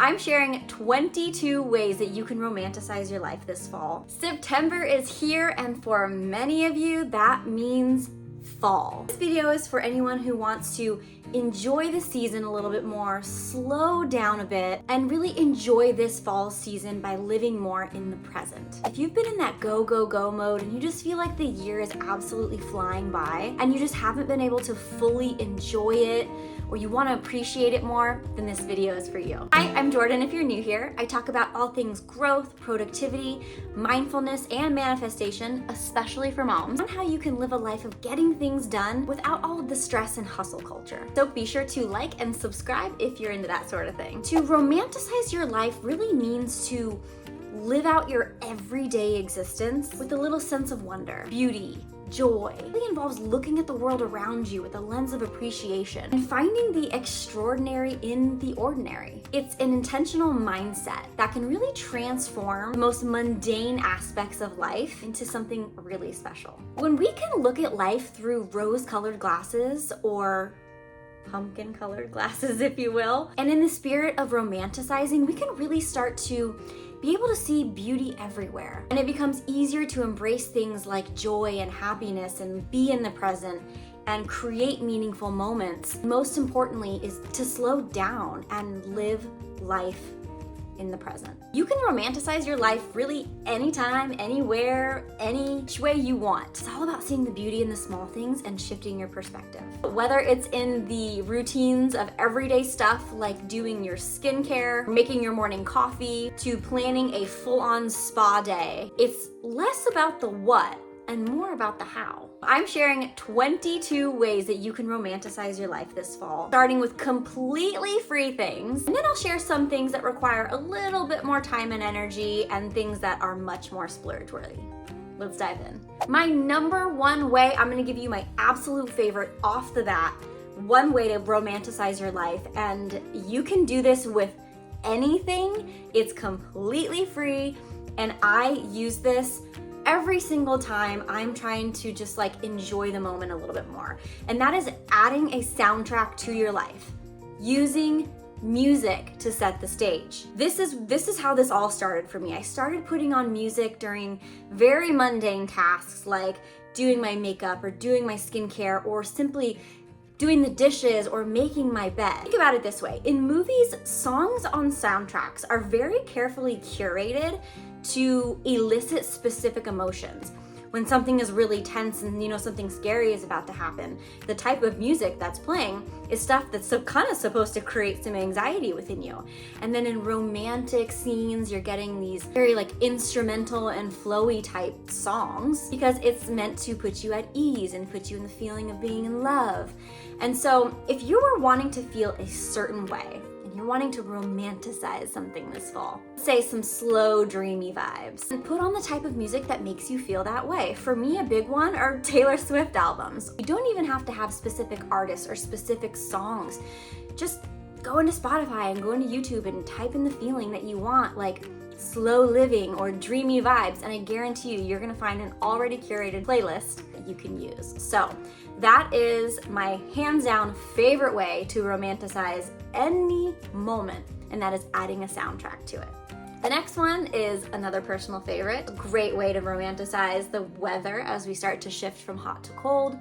I'm sharing 22 ways that you can romanticize your life this fall. September is here, and for many of you, that means fall. This video is for anyone who wants to enjoy the season a little bit more, slow down a bit, and really enjoy this fall season by living more in the present. If you've been in that go, go, go mode and you just feel like the year is absolutely flying by and you just haven't been able to fully enjoy it, or you want to appreciate it more, then this video is for you. Hi, I'm Jordan if you're new here. I talk about all things growth, productivity, mindfulness, and manifestation, especially for moms, on how you can live a life of getting things done without all of the stress and hustle culture. So be sure to like and subscribe if you're into that sort of thing. To romanticize your life really means to live out your everyday existence with a little sense of wonder, beauty, joy. It really involves looking at the world around you with a lens of appreciation and finding the extraordinary in the ordinary. It's an intentional mindset that can really transform the most mundane aspects of life into something really special. When we can look at life through rose-colored glasses, or pumpkin-colored glasses, if you will, and in the spirit of romanticizing, we can really start to be able to see beauty everywhere. And it becomes easier to embrace things like joy and happiness and be in the present and create meaningful moments. Most importantly is to slow down and live life in the present. You can romanticize your life really anytime, anywhere, any way you want. It's all about seeing the beauty in the small things and shifting your perspective. Whether it's in the routines of everyday stuff like doing your skincare, making your morning coffee, to planning a full-on spa day, it's less about the what and more about the how. I'm sharing 22 ways that you can romanticize your life this fall, starting with completely free things, and then I'll share some things that require a little bit more time and energy and things that are much more splurge-worthy. Let's dive in. My number one way, I'm gonna give you my absolute favorite off the bat, one way to romanticize your life, and you can do this with anything. It's completely free, and I use this every single time I'm trying to just like enjoy the moment a little bit more. And that is adding a soundtrack to your life, using music to set the stage. This is how this all started for me. I started putting on music during very mundane tasks like doing my makeup or doing my skincare or simply doing the dishes or making my bed. Think about it this way. In movies, songs on soundtracks are very carefully curated to elicit specific emotions. When something is really tense and something scary is about to happen, the type of music that's playing is stuff that's kind of supposed to create some anxiety within you. And then in romantic scenes, you're getting these very like instrumental and flowy type songs because it's meant to put you at ease and put you in the feeling of being in love. And so if you were wanting to feel a certain way, you're wanting to romanticize something this fall, say some slow, dreamy vibes, and put on the type of music that makes you feel that way. For me, a big one are Taylor Swift albums. You don't even have to have specific artists or specific songs. Just go into Spotify and go into YouTube and type in the feeling that you want, like slow living or dreamy vibes, and I guarantee you're gonna find an already curated playlist that you can use. So that is my hands down favorite way to romanticize any moment, and that is adding a soundtrack to it. The next one is another personal favorite. A great way to romanticize the weather as we start to shift from hot to cold,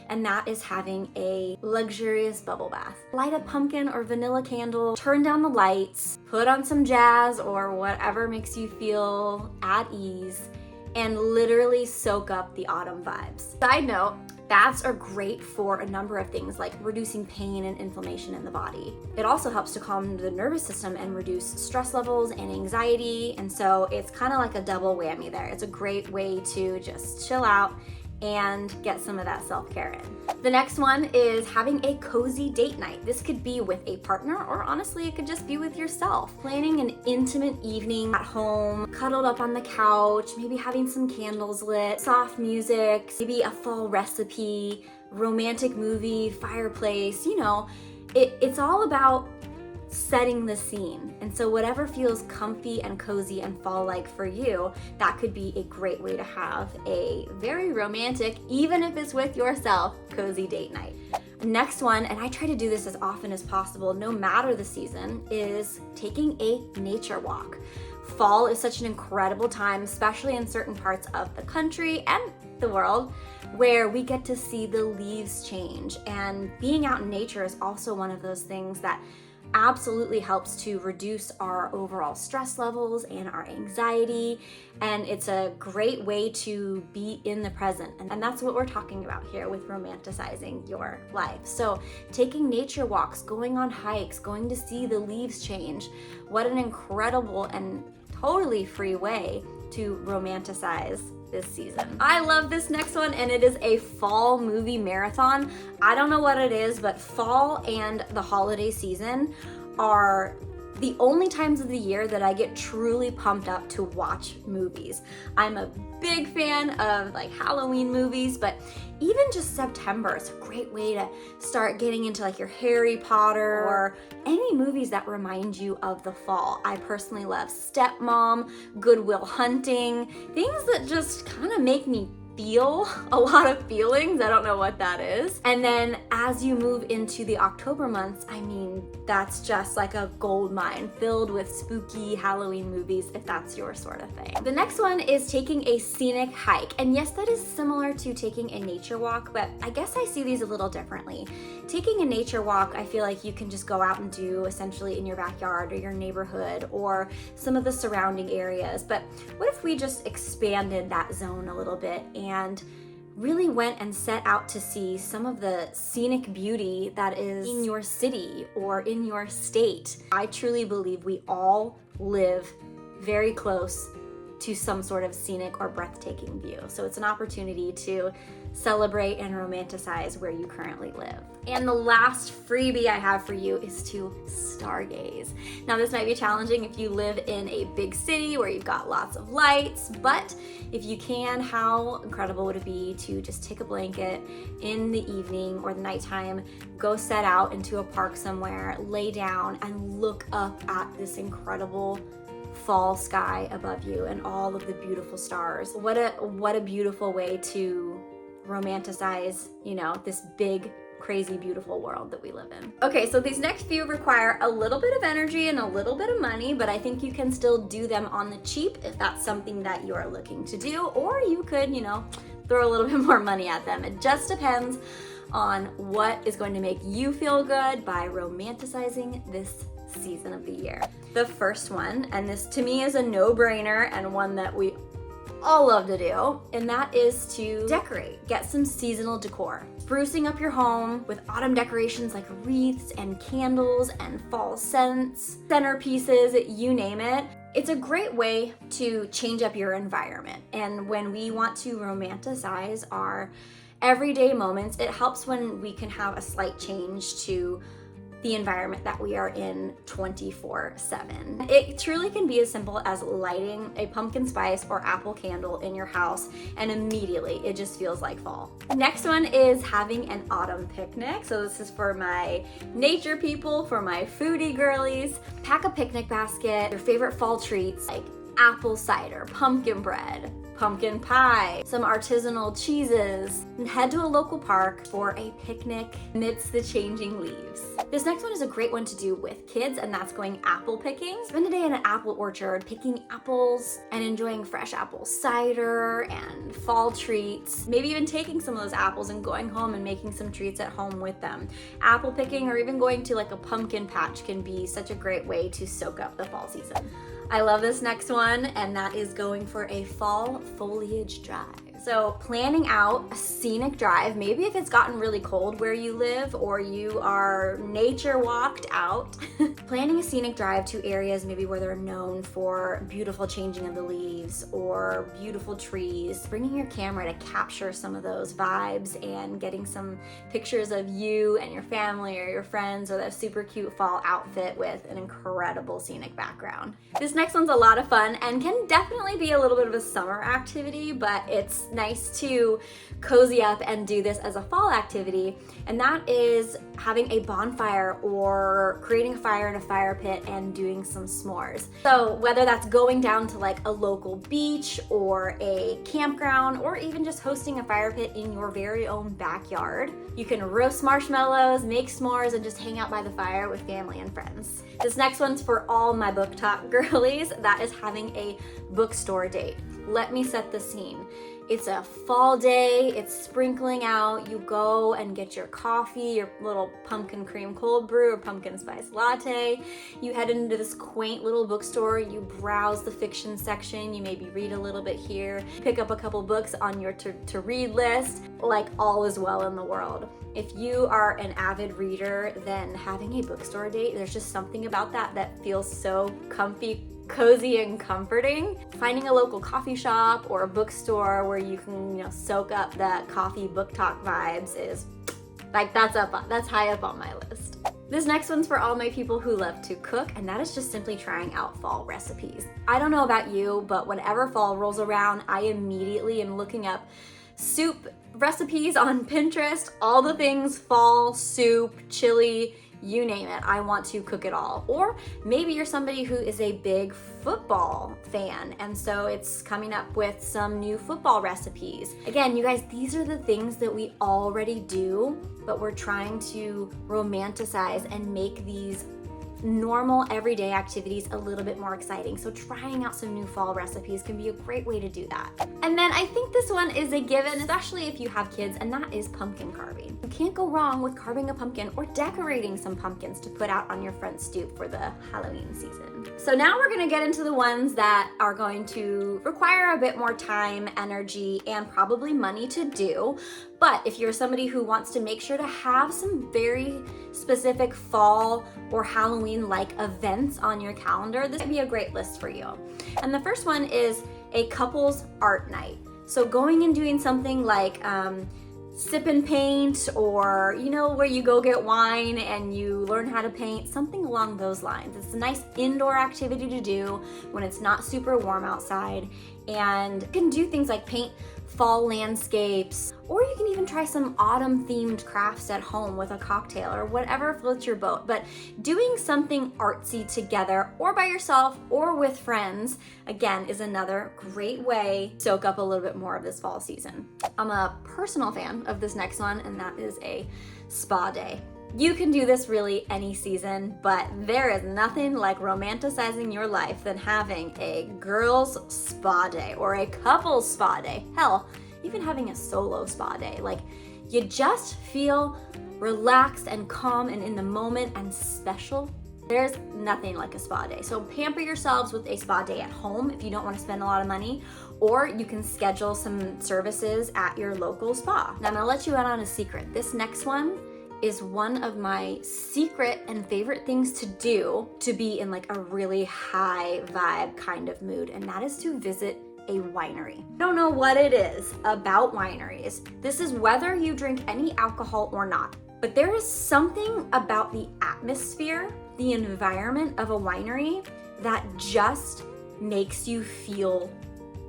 and that is having a luxurious bubble bath. Light a pumpkin or vanilla candle, turn down the lights, put on some jazz or whatever makes you feel at ease, and literally soak up the autumn vibes. Side note, baths are great for a number of things like reducing pain and inflammation in the body. It also helps to calm the nervous system and reduce stress levels and anxiety, and so it's kind of like a double whammy there. It's a great way to just chill out and get some of that self-care in. The next one is having a cozy date night. This could be with a partner, or honestly, it could just be with yourself. Planning an intimate evening at home, cuddled up on the couch, maybe having some candles lit, soft music, maybe a fall recipe, romantic movie, fireplace, it's all about setting the scene. And so whatever feels comfy and cozy and fall-like for you, that could be a great way to have a very romantic, even if it's with yourself, cozy date night. Next one, and I try to do this as often as possible, no matter the season, is taking a nature walk. Fall is such an incredible time, especially in certain parts of the country and the world, where we get to see the leaves change. And being out in nature is also one of those things that absolutely helps to reduce our overall stress levels and our anxiety. And it's a great way to be in the present. And that's what we're talking about here with romanticizing your life. So taking nature walks, going on hikes, going to see the leaves change. What an incredible and totally free way to romanticize this season. I love this next one, and it is a fall movie marathon. I don't know what it is, but fall and the holiday season are the only times of the year that I get truly pumped up to watch movies. I'm a big fan of like Halloween movies, but even just September is a great way to start getting into like your Harry Potter or any movies that remind you of the fall. I personally love Stepmom, Good Will Hunting, things that just kind of make me feel a lot of feelings. I don't know what that is. And then as you move into the October months, I mean, that's just like a gold mine filled with spooky Halloween movies, if that's your sort of thing. The next one is taking a scenic hike. And yes, that is similar to taking a nature walk, but I guess I see these a little differently. Taking a nature walk, I feel like you can just go out and do essentially in your backyard or your neighborhood or some of the surrounding areas. But what if we just expanded that zone a little bit and really went and set out to see some of the scenic beauty that is in your city or in your state? I truly believe we all live very close to some sort of scenic or breathtaking view. So it's an opportunity to celebrate and romanticize where you currently live. And the last freebie I have for you is to stargaze. Now this might be challenging if you live in a big city where you've got lots of lights, but if you can, how incredible would it be to just take a blanket in the evening or the nighttime, go set out into a park somewhere, lay down and look up at this incredible fall sky above you and all of the beautiful stars. What a beautiful way to romanticize, you know, this big, crazy, beautiful world that we live in. Okay, so these next few require a little bit of energy and a little bit of money, but I think you can still do them on the cheap if that's something that you're looking to do, or you could, you know, throw a little bit more money at them. It just depends on what is going to make you feel good by romanticizing this season of the year. The first one, and this to me is a no-brainer and one that we all love to do, and that is to decorate. Get some seasonal decor. Sprucing up your home with autumn decorations like wreaths and candles and fall scents, centerpieces, you name it. It's a great way to change up your environment. And when we want to romanticize our everyday moments, it helps when we can have a slight change to the environment that we are in 24/7. It truly can be as simple as lighting a pumpkin spice or apple candle in your house, and immediately it just feels like fall. Next one is having an autumn picnic. So this is for my nature people, for my foodie girlies. Pack a picnic basket, your favorite fall treats like apple cider, pumpkin bread, pumpkin pie, some artisanal cheeses, and head to a local park for a picnic amidst the changing leaves. This next one is a great one to do with kids, and that's going apple picking. Spend a day in an apple orchard picking apples and enjoying fresh apple cider and fall treats. Maybe even taking some of those apples and going home and making some treats at home with them. Apple picking or even going to like a pumpkin patch can be such a great way to soak up the fall season. I love this next one, and that is going for a fall foliage drive. So planning out a scenic drive, maybe if it's gotten really cold where you live or you are nature walked out, planning a scenic drive to areas maybe where they're known for beautiful changing of the leaves or beautiful trees, bringing your camera to capture some of those vibes and getting some pictures of you and your family or your friends or that super cute fall outfit with an incredible scenic background. This next one's a lot of fun and can definitely be a little bit of a summer activity, but it's nice to cozy up and do this as a fall activity, and that is having a bonfire or creating a fire in a fire pit and doing some s'mores. So whether that's going down to like a local beach or a campground, or even just hosting a fire pit in your very own backyard, you can roast marshmallows, make s'mores, and just hang out by the fire with family and friends. This next one's for all my book talk girlies. That is having a bookstore date. Let me set the scene. It's a fall day, it's sprinkling out, you go and get your coffee, your little pumpkin cream cold brew or pumpkin spice latte. You head into this quaint little bookstore, you browse the fiction section, you maybe read a little bit here, pick up a couple books on your to read list, like all is well in the world. If you are an avid reader, then having a bookstore date, there's just something about that feels so comfy, cozy, and comforting. Finding a local coffee shop or a bookstore where you can, soak up that coffee book talk vibes is like, that's high up on my list. This next one's for all my people who love to cook, and that is just simply trying out fall recipes. I don't know about you, but whenever fall rolls around, I immediately am looking up soup recipes on Pinterest, all the things fall, soup, chili, you name it, I want to cook it all. Or maybe you're somebody who is a big football fan, and so it's coming up with some new football recipes. Again, you guys, these are the things that we already do, but we're trying to romanticize and make these normal everyday activities a little bit more exciting. So trying out some new fall recipes can be a great way to do that. And then I think this one is a given, especially if you have kids, and that is pumpkin carving. You can't go wrong with carving a pumpkin or decorating some pumpkins to put out on your front stoop for the Halloween season. So now we're gonna get into the ones that are going to require a bit more time, energy, and probably money to do. But if you're somebody who wants to make sure to have some very specific fall or Halloween-like events on your calendar, this would be a great list for you. And the first one is a couples art night. So going and doing something like sip and paint, or where you go get wine and you learn how to paint, something along those lines. It's a nice indoor activity to do when it's not super warm outside, and you can do things like paint fall landscapes, or you can even try some autumn themed crafts at home with a cocktail or whatever floats your boat. But doing something artsy together or by yourself or with friends, again, is another great way to soak up a little bit more of this fall season. I'm a personal fan of this next one, and that is a spa day. You can do this really any season, but there is nothing like romanticizing your life than having a girls' spa day or a couple's spa day. Hell, even having a solo spa day. Like, you just feel relaxed and calm and in the moment and special. There's nothing like a spa day. So pamper yourselves with a spa day at home if you don't want to spend a lot of money, or you can schedule some services at your local spa. Now I'm gonna let you in on a secret. This next one is one of my secret and favorite things to do to be in like a really high vibe kind of mood, and that is to visit a winery. I don't know what it is about wineries. This is whether you drink any alcohol or not, but there is something about the atmosphere, the environment of a winery that just makes you feel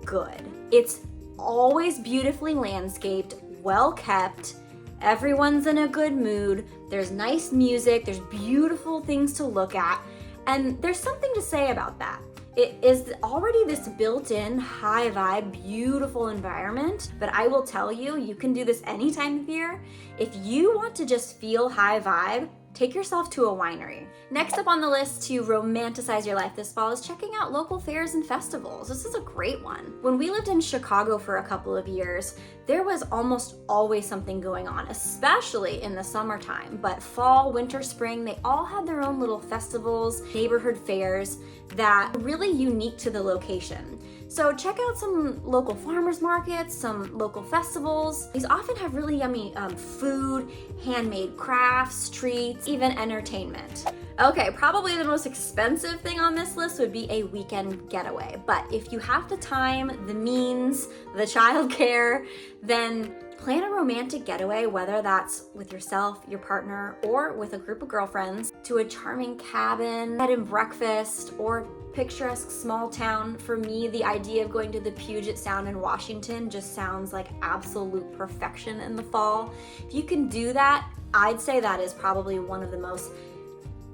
good. It's always beautifully landscaped, well kept. Everyone's in a good mood, there's nice music, there's beautiful things to look at, and there's something to say about that. It is already this built-in, high vibe, beautiful environment, but I will tell you, you can do this any time of year. If you want to just feel high vibe, take yourself to a winery. Next up on the list to romanticize your life this fall is checking out local fairs and festivals. This is a great one. When we lived in Chicago for a couple of years, there was almost always something going on, especially in the summertime. But fall, winter, spring, they all had their own little festivals, neighborhood fairs that are really unique to the location. So check out some local farmers markets, some local festivals. These often have really yummy food, handmade crafts, treats, even entertainment. Okay, probably the most expensive thing on this list would be a weekend getaway. But if you have the time, the means, the childcare, then Plan a romantic getaway, whether that's with yourself, your partner, or with a group of girlfriends, to a charming cabin, bed and breakfast, or picturesque small town. For me, the idea of going to the Puget Sound in Washington just sounds like absolute perfection in the fall. If you can do that, I'd say that is probably one of the most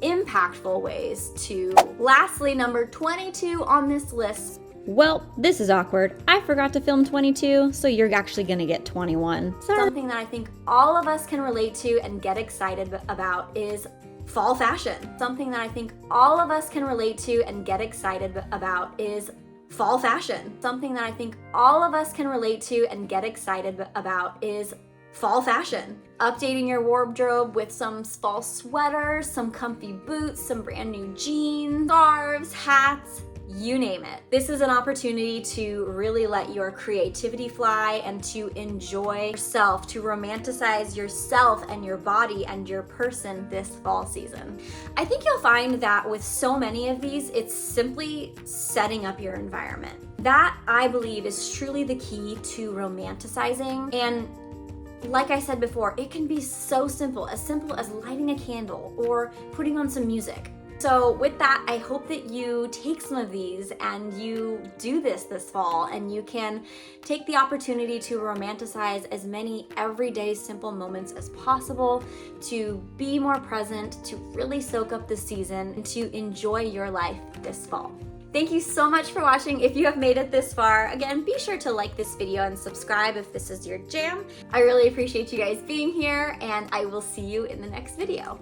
impactful ways to. Lastly, number 22 on this list. Well, this is awkward. I forgot to film 22, so you're actually gonna get 21. Sorry. Something that I think all of us can relate to and get excited about is fall fashion. Something that I think all of us can relate to and get excited about is fall fashion. Something that I think all of us can relate to and get excited about is fall fashion. Updating your wardrobe with some fall sweaters, some comfy boots, some brand new jeans, scarves, hats, you name it. This is an opportunity to really let your creativity fly and to enjoy yourself, to romanticize yourself and your body and your person this fall season. I think you'll find that with so many of these, it's simply setting up your environment. That, I believe, is truly the key to romanticizing. And like I said before, it can be so simple as lighting a candle or putting on some music. So with that, I hope that you take some of these and you do this fall, and you can take the opportunity to romanticize as many everyday simple moments as possible, to be more present, to really soak up the season, and to enjoy your life this fall. Thank you so much for watching. If you have made it this far, again, be sure to like this video and subscribe if this is your jam. I really appreciate you guys being here, and I will see you in the next video.